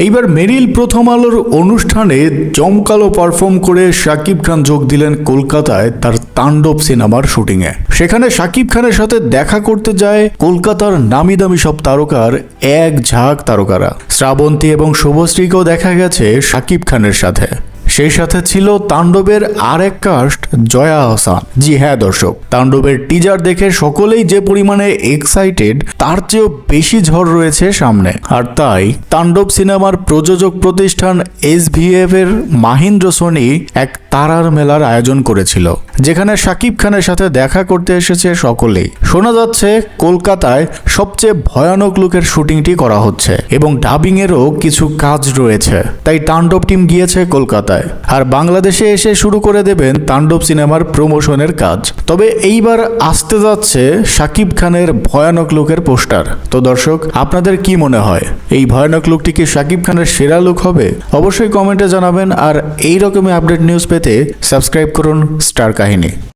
এইবার মেরিল প্রথম আলোর অনুষ্ঠানে জমকালো পারফর্ম করে শাকিব খান যোগ দিলেন কলকাতায় তার তাণ্ডব সিনেমার শুটিংয়ে। সেখানে শাকিব খানের সাথে দেখা করতে যায় কলকাতার নামি দামি সব তারকার এক ঝাঁক তারকারা। শ্রাবন্তী এবং শুভশ্রীকেও দেখা গেছে শাকিব খানের সাথে। সেই সাথে ছিল তাণ্ডবের আরেক কাস্ট জয়া আহসান। জি হ্যাঁ দর্শক, তাণ্ডবের টিজার দেখে সকলেই যে পরিমাণে এক্সাইটেড তার চেয়েও বেশি ঝড় রয়েছে সামনে। আর তাই তাণ্ডব সিনেমার প্রযোজক প্রতিষ্ঠান SVF এর মাহিন্দ্র সোনি এক তারার মেলার আয়োজন করেছিল, যেখানে শাকিব খানের সাথে দেখা করতে এসেছে সকলেই। শোনা যাচ্ছে কলকাতায় সবচেয়ে ভয়ানক লুকের শুটিংটি করা হচ্ছে এবং ডাবিং এরও কিছু কাজ রয়েছে। তাই তাণ্ডব টিম গিয়েছে কলকাতায়, আর বাংলাদেশে এসে শুরু করে দেবেন তাণ্ডব সিনেমার প্রমোশনের কাজ। তবে এইবার আসতে যাচ্ছে শাকিব খানের ভয়ানক লুকের পোস্টার। তো দর্শক, আপনাদের কি মনে হয়, এই ভয়ানক লুকটি কি শাকিব খানের সেরা লুক হবে? অবশ্যই কমেন্টে জানাবেন। আর এই রকমই আপডেট নিউজ পেতে সাবস্ক্রাইব করুন স্টার কাহিনী।